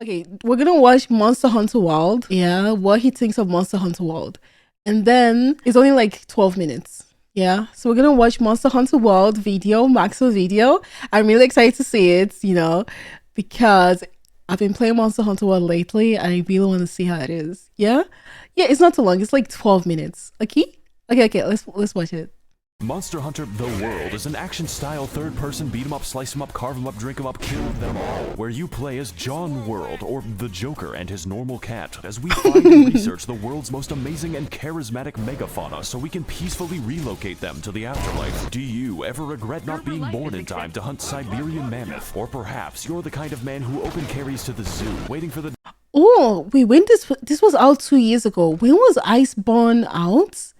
Okay, we're gonna watch Monster Hunter World. Yeah, what he thinks of Monster Hunter World. And then it's only like 12 minutes. Yeah, so we're gonna watch Monster Hunter World video, Max0r video. I'm really excited to see it, because I've been playing Monster Hunter World lately and I really want to see how it is. Yeah? Yeah, it's not too long, it's like 12 minutes. Okay? Okay, let's watch it. Monster Hunter The World is an action-style third-person beat-em-up, slice-em-up, carve-em-up, drink-em-up, kill-them all, where you play as John World, or the Joker, and his normal cat, as we find and research the world's most amazing and charismatic megafauna so we can peacefully relocate them to the afterlife. Do you ever regret not being born in time to hunt Siberian mammoth? Or perhaps you're the kind of man who open carries to the zoo, waiting for the... Oh, wait, when this was out 2 years ago. When was Iceborne out?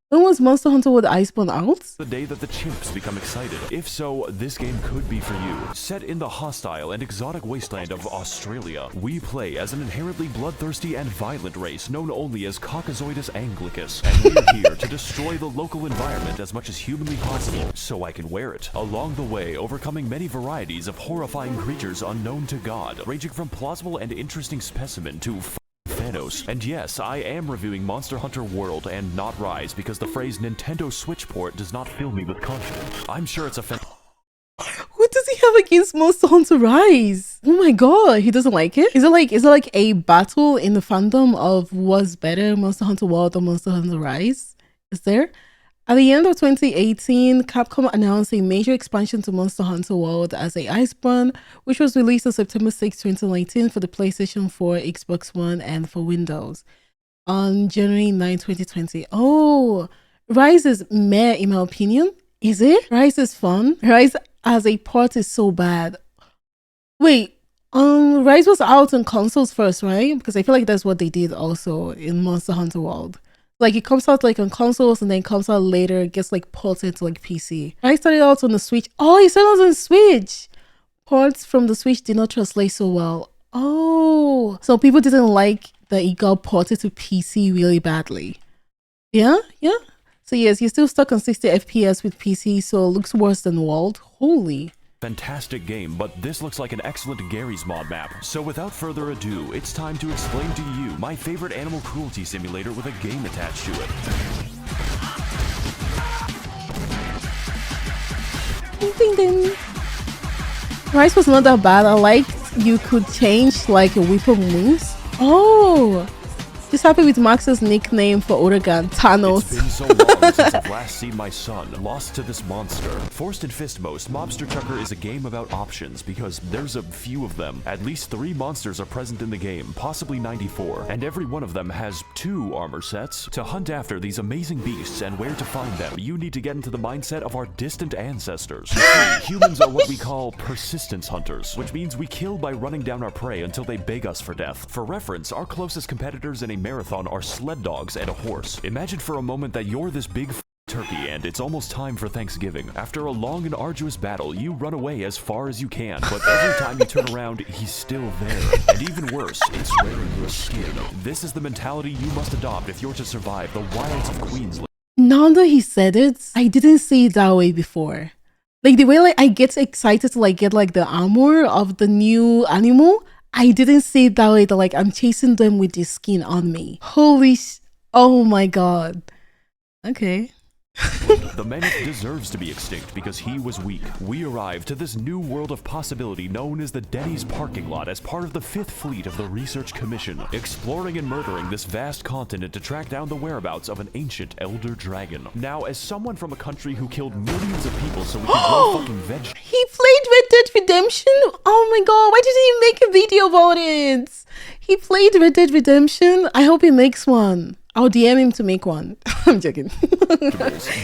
When was Monster Hunter with Iceborne out? The day that the chimps become excited. If so, this game could be for you. Set in the hostile and exotic wasteland of Australia, we play as an inherently bloodthirsty and violent race known only as Caucasoidus anglicus, and we're here to destroy the local environment as much as humanly possible, so I can wear it. Along the way, overcoming many varieties of horrifying creatures unknown to God, ranging from plausible and interesting specimen to and yes, I am reviewing Monster Hunter World and not Rise because the phrase Nintendo Switch port does not fill me with confidence. I'm sure it's a What does he have against Monster Hunter Rise? Oh my god, he doesn't like it? Is it like a battle in the fandom of what's better, Monster Hunter World or Monster Hunter Rise? Is there? At the end of 2018, Capcom announced a major expansion to Monster Hunter World as a Iceborne, which was released on September 6, 2019 for the PlayStation 4, Xbox One, and for Windows on January 9, 2020. Oh, Rise is meh in my opinion. Is it? Rise is fun. Rise as a port is so bad. Wait, Rise was out on consoles first, right? Because I feel like that's what they did also in Monster Hunter World. Like it comes out like on consoles and then comes out later, it gets like ported to like PC. I started out on the Switch. Oh, it started out on the Switch. Ports from the Switch did not translate so well. Oh, so people didn't like that it got ported to PC really badly. Yeah. So yes, you're still stuck on 60 FPS with PC, so it looks worse than World. Holy. Fantastic game, but this looks like an excellent Gary's Mod map. So without further ado, it's time to explain to you my favorite animal cruelty simulator with a game attached to it. Ding ding. Rise was not that bad. I liked you could change like a weapon moves. Oh, just happy with Max's nickname for Oregon, Thanos. It's been so long since I've last seen my son lost to this monster. Forced in Fistmost, Mobster Chucker is a game about options because there's a few of them. At least 3 monsters are present in the game, possibly 94, and every one of them has 2 armor sets. To hunt after these amazing beasts and where to find them, you need to get into the mindset of our distant ancestors. You see, humans are what we call persistence hunters, which means we kill by running down our prey until they beg us for death. For reference, our closest competitors in a marathon are sled dogs and a horse. Imagine for a moment that you're this big turkey and it's almost time for Thanksgiving. After a long and arduous battle, you run away as far as you can, but every time you turn around, he's still there. And even worse, it's wearing your skin. This is the mentality you must adopt if you're to survive the wilds of Queensland. Now that he said it, I didn't see it that way before. Like the way like I get excited to like get like the armor of the new animal, I didn't see it that way, that like I'm chasing them with the skin on me. Oh my god. Okay. The mammoth deserves to be extinct because he was weak. We arrived to this new world of possibility known as the Denny's parking lot as part of the 5th Fleet of the Research Commission, exploring and murdering this vast continent to track down the whereabouts of an ancient elder dragon. Now, as someone from a country who killed millions of people so we could grow fucking veg... He played Red Dead Redemption? Oh my god, why didn't he make a video about it? He played Red Dead Redemption? I hope he makes one. I'll DM him to make one. I'm joking.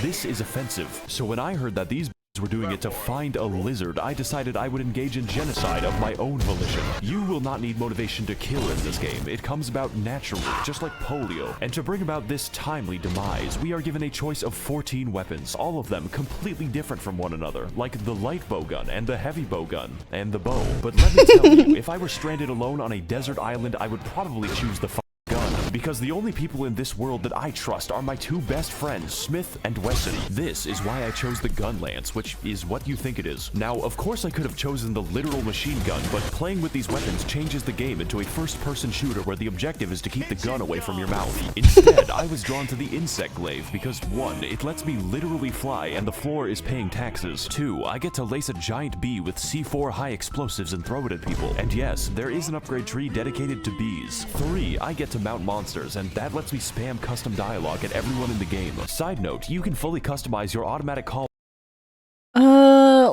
This is offensive. So when I heard that these were doing it to find a lizard, I decided I would engage in genocide of my own volition. You will not need motivation to kill in this game. It comes about naturally, just like polio. And to bring about this timely demise, we are given a choice of 14 weapons, all of them completely different from one another, like the light bowgun and the heavy bowgun and the bow. But let me tell you, if I were stranded alone on a desert island, I would probably choose the gun. because the only people in this world that I trust are my two best friends, Smith and Wesley. This is why I chose the gun lance, which is what you think it is. Now, of course I could have chosen the literal machine gun, but playing with these weapons changes the game into a first-person shooter where the objective is to keep the gun away from your mouth. Instead, I was drawn to the insect glaive because 1, it lets me literally fly and the floor is paying taxes. 2, I get to lace a giant bee with C4 high explosives and throw it at people. And yes, there is an upgrade tree dedicated to bees. 3, I get to mount monsters, and that lets me spam custom dialogue at everyone in the game. Side note, you can fully customize your automatic call.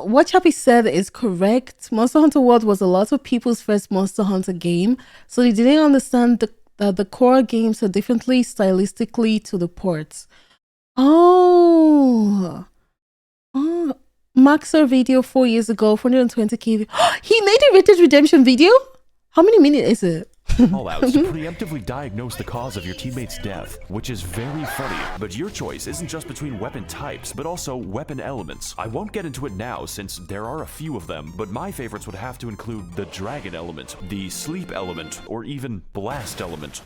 What Chappie said is correct. Monster Hunter World was a lot of people's first Monster Hunter game, so they didn't understand the core game so differently stylistically to the ports. Oh, Max0r video 4 years ago, 420k. He made a Red Dead Redemption video? How many minutes is it? Callouts to preemptively diagnose the cause of your teammate's death, which is very funny, but your choice isn't just between weapon types, but also weapon elements. I won't get into it now since there are a few of them, but my favorites would have to include the dragon element, the sleep element, or even blast element.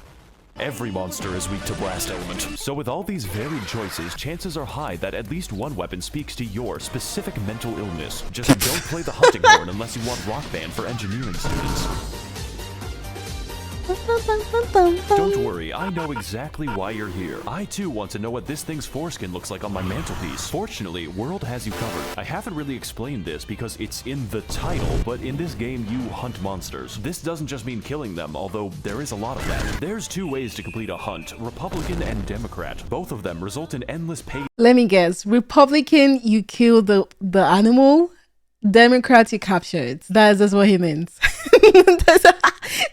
Every monster is weak to blast element. So with all these varied choices, chances are high that at least one weapon speaks to your specific mental illness. Just don't play the hunting horn unless you want Rock Band for engineering students. Don't worry, I know exactly why you're here. I too want to know what this thing's foreskin looks like on my mantelpiece. Fortunately, World has you covered. I haven't really explained this because it's in the title, but in this game you hunt monsters. This doesn't just mean killing them, although there is a lot of that. There's 2 ways to complete a hunt, Republican and Democrat. Both of them result in endless pay. Let me guess. Republican, you kill the animal. Democrat, you capture it. That's what he means.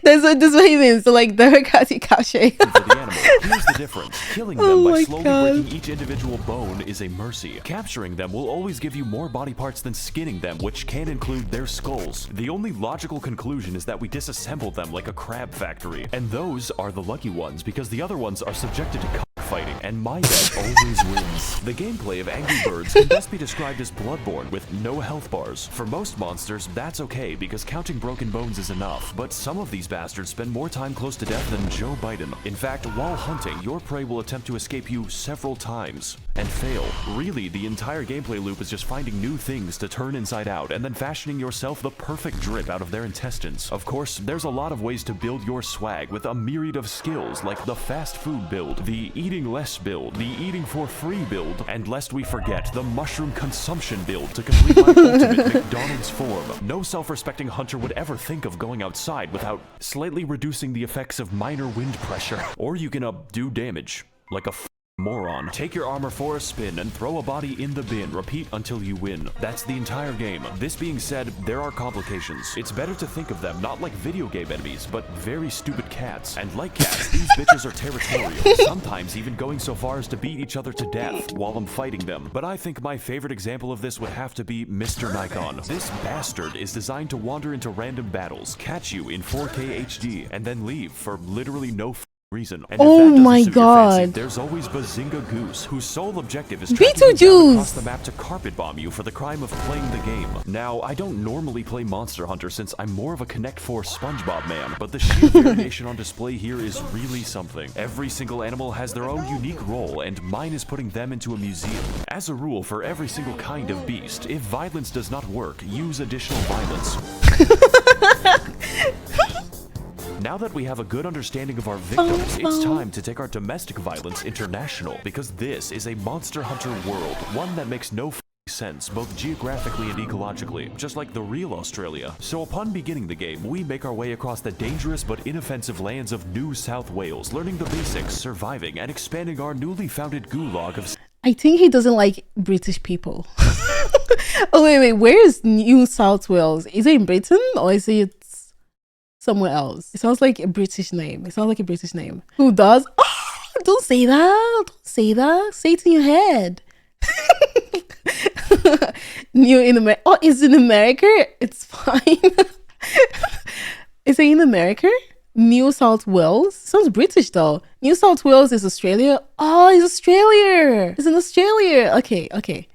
That's what he means. So like Democrat, you capture it. For the animal. Here's the difference. Killing them by slowly breaking each individual bone is a mercy. Capturing them will always give you more body parts than skinning them, which can include their skulls. The only logical conclusion is that we disassemble them like a crab factory. And those are the lucky ones because the other ones are subjected to fighting, and my bet always wins. The gameplay of Angry Birds can best be described as Bloodborne with no health bars. For most monsters, that's okay because counting broken bones is enough, but some of these bastards spend more time close to death than Joe Biden. In fact, while hunting, your prey will attempt to escape you several times and fail. Really, the entire gameplay loop is just finding new things to turn inside out and then fashioning yourself the perfect drip out of their intestines. Of course, there's a lot of ways to build your swag with a myriad of skills like the fast food build, the eating less build, the eating for free build, and lest we forget, the mushroom consumption build to complete my ultimate McDonald's form. No self-respecting hunter would ever think of going outside without slightly reducing the effects of minor wind pressure. Or you can do damage, like a moron. Take your armor for a spin and throw a body in the bin. Repeat until you win. That's the entire game. This being said, there are complications. It's better to think of them not like video game enemies, but very stupid cats. And like cats, these bitches are territorial, sometimes even going so far as to beat each other to death while I'm fighting them. But I think my favorite example of this would have to be Mr. Nikon. This bastard is designed to wander into random battles, catch you in 4K HD, and then leave for literally no reason. And oh my god. Fancy, there's always Bazinga Goose, whose sole objective is tracking you down across the map to carpet bomb you for the crime of playing the game. Now, I don't normally play Monster Hunter since I'm more of a Connect 4 SpongeBob man, but the sheer variation on display here is really something. Every single animal has their own unique role, and mine is putting them into a museum. As a rule, for every single kind of beast, if violence does not work, use additional violence. Now that we have a good understanding of our victims, it's time to take our domestic violence international, because this is a Monster Hunter world, one that makes no sense both geographically and ecologically, just like the real Australia. So upon beginning the game, we make our way across the dangerous but inoffensive lands of New South Wales, learning the basics, surviving, and expanding our newly founded gulag of... I think he doesn't like British people. Oh wait, where is New South Wales? Is it in Britain or is it somewhere else? It sounds like a British name. Who does? Oh, don't say that. Don't say that. Say it in your head. New in America. Oh, it's in America? It's fine. Is it in America? New South Wales? Sounds British though. New South Wales is Australia. Oh, it's Australia. It's in Australia. Okay.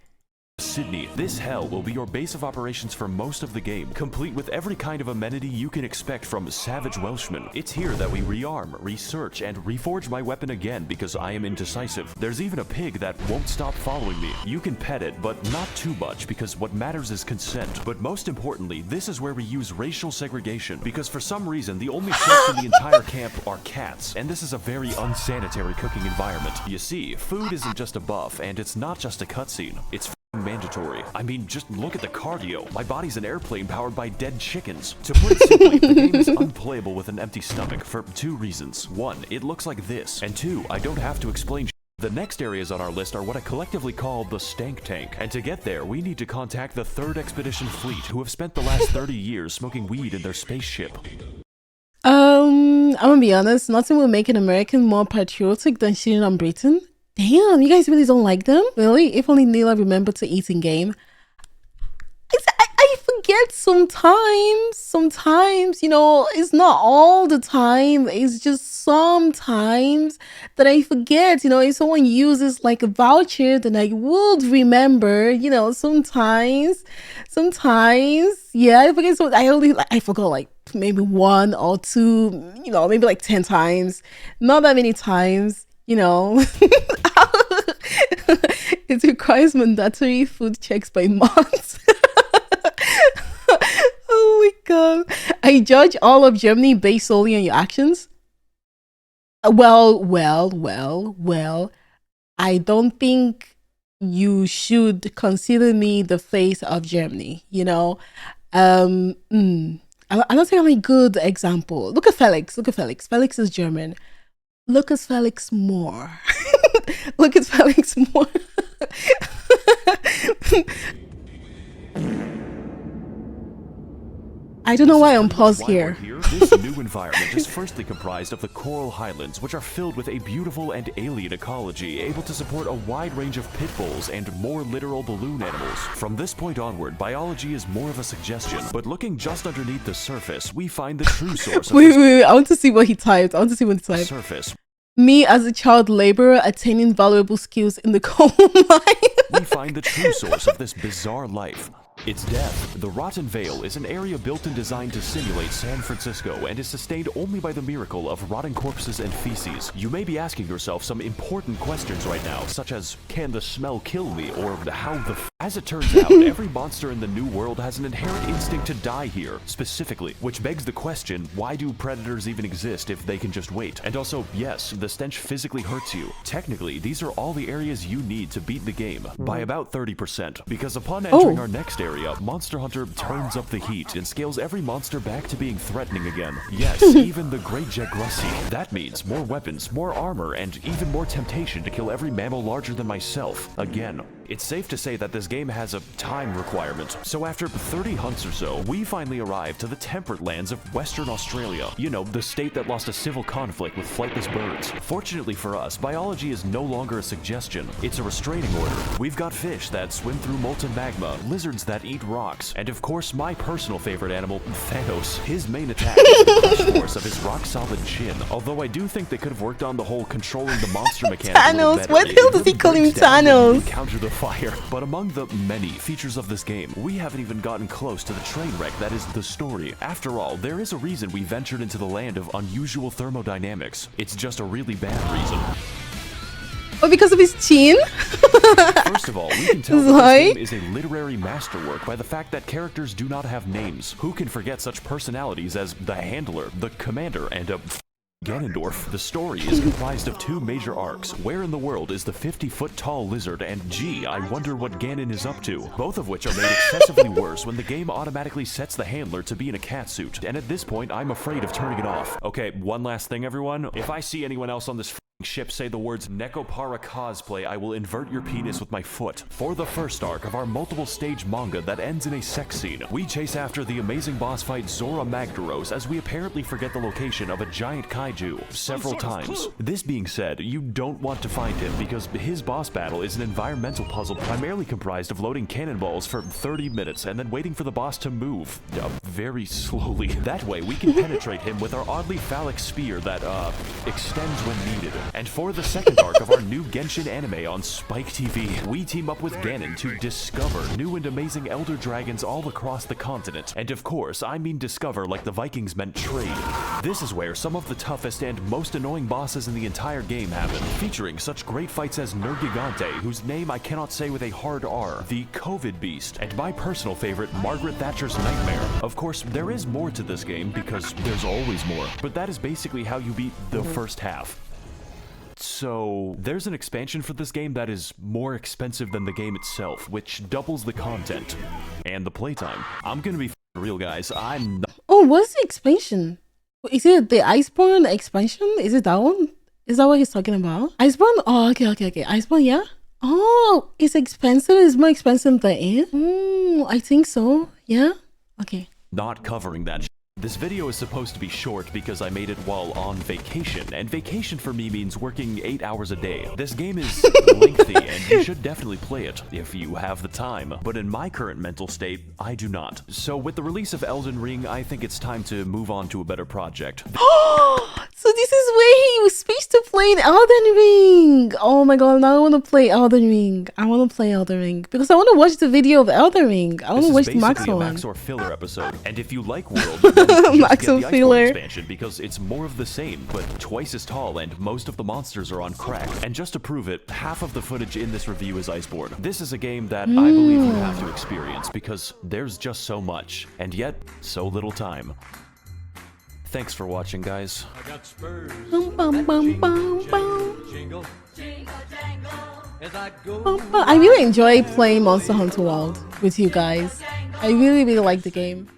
Sydney. This hell will be your base of operations for most of the game, complete with every kind of amenity you can expect from savage Welshmen. It's here that we rearm, research, and reforge my weapon again because I am indecisive. There's even a pig that won't stop following me. You can pet it, but not too much because what matters is consent. But most importantly, this is where we use racial segregation because for some reason the only chefs in the entire camp are cats, and this is a very unsanitary cooking environment. You see, food isn't just a buff, and it's not just a cutscene. It's mandatory. I mean, just look at the cardio. My body's an airplane powered by dead chickens. To put it simply, the game is unplayable with an empty stomach for two reasons. One, it looks like this, and two, I don't have to explain. The next areas on our list are what I collectively call the stank tank, and to get there, we need to contact the 3rd Expedition Fleet, who have spent the last 30 years smoking weed in their spaceship. I'm gonna be honest, nothing will make an American more patriotic than shitting on Britain. Damn, you guys really don't like them? Really? If only Neela remembered to eat in game. I forget sometimes, you know, it's not all the time. It's just sometimes that I forget, you know, if someone uses like a voucher, then I would remember, you know, sometimes, yeah, I forget. So I forgot like maybe 1 or 2, you know, maybe like 10 times, not that many times, you know. It requires mandatory food checks by months. Oh my god. I judge all of Germany based solely on your actions. Well. I don't think you should consider me the face of Germany, you know. I don't think I'm a good example. Look at Felix. Felix is German. Look at Felix more. Look at Felix more. I don't know why I'm paused here. This new environment is firstly comprised of the Coral Highlands, which are filled with a beautiful and alien ecology, able to support a wide range of pit bulls and more literal balloon animals. From this point onward, biology is more of a suggestion, but looking just underneath the surface, we find the true source of wait, I want to see what he typed. Surface. Me as a child laborer attaining valuable skills in the coal mine. We find the true source of this bizarre life. It's death. The Rotten Vale is an area built and designed to simulate San Francisco and is sustained only by the miracle of rotting corpses and feces. You may be asking yourself some important questions right now, such as, can the smell kill me, or how the As it turns out, every monster in the New World has an inherent instinct to die here, specifically, which begs the question, why do predators even exist if they can just wait? And also, yes, the stench physically hurts you. Technically, these are all the areas you need to beat the game, by about 30%, because upon entering our next area, Monster Hunter turns up the heat and scales every monster back to being threatening again. Yes, even the Great Jagrussi. That means more weapons, more armor, and even more temptation to kill every mammal larger than myself, again. It's safe to say that this game has a time requirement, so after 30 hunts or so, we finally arrive to the temperate lands of Western Australia. You know, the state that lost a civil conflict with flightless birds. Fortunately for us, biology is no longer a suggestion, it's a restraining order. We've got fish that swim through molten magma, lizards that eat rocks, and of course my personal favorite animal, Thanos. His main attack is the crush force of his rock-solid chin, although I do think they could have worked on the whole controlling the monster mechanic a little better. Thanos? Why the hell does he call him Thanos? Counter the fire. But among the many features of this game, we haven't even gotten close to the train wreck that is the story. After all, there is a reason we ventured into the land of unusual thermodynamics. It's just a really bad reason. Oh, because of his chin? First of all, we can tell that this game is a literary masterwork by the fact that characters do not have names. Who can forget such personalities as the Handler, the Commander, and Ganondorf? The story is comprised of two major arcs. Where in the world is the 50-foot-tall lizard, and gee, I wonder what Ganon is up to. Both of which are made excessively worse when the game automatically sets the handler to be in a catsuit, and at this point, I'm afraid of turning it off. Okay, one last thing, everyone. If I see anyone else on this ship say the words Nekopara cosplay, I will invert your penis with my foot. For the first arc of our multiple stage manga that ends in a sex scene, we chase after the amazing boss fight Zora Magdaros as we apparently forget the location of a giant kaiju several times. This being said, you don't want to find him because his boss battle is an environmental puzzle primarily comprised of loading cannonballs for 30 minutes and then waiting for the boss to move very slowly. That way we can penetrate him with our oddly phallic spear that extends when needed. And for the second arc of our new Genshin anime on Spike TV, we team up with Ganon to discover new and amazing elder dragons all across the continent. And of course, I mean discover like the Vikings meant trade. This is where some of the toughest and most annoying bosses in the entire game happen, featuring such great fights as Nergigante, whose name I cannot say with a hard R, the COVID Beast, and my personal favorite, Margaret Thatcher's Nightmare. Of course, there is more to this game because there's always more, but that is basically how you beat the first half. So, there's an expansion for this game that is more expensive than the game itself, which doubles the content and the playtime. I'm gonna be f***ing real, guys. I'm not— Oh, what's the expansion? Is it the Iceborne expansion? Is it that one? Is that what he's talking about? Iceborne? Oh, okay. Iceborne, yeah? Oh, it's expensive? It's more expensive than it? I think so. Yeah? Okay. not covering that shit. This video is supposed to be short because I made it while on vacation, and vacation for me means working 8 hours a day. This game is lengthy, and you should definitely play it if you have the time, but in my current mental state, I do not. So with the release of Elden Ring, I think it's time to move on to a better project. So this is where he was supposed to play in Elden Ring! Oh my god, now I want to play Elden Ring. I want to play Elden Ring, because I want to watch the video of Elden Ring. I want to watch the Max0r one. Max0r filler episode, and if you like World, then just get the Iceborne expansion because it's more of the same, but twice as tall and most of the monsters are on crack. And just to prove it, half of the footage in this review is Iceborne. This is a game that I believe you have to experience because there's just so much, and yet so little time. Thanks for watching, guys. I got spurs. Jingle. I really enjoy playing Monster Hunter World with you guys. I really like the game.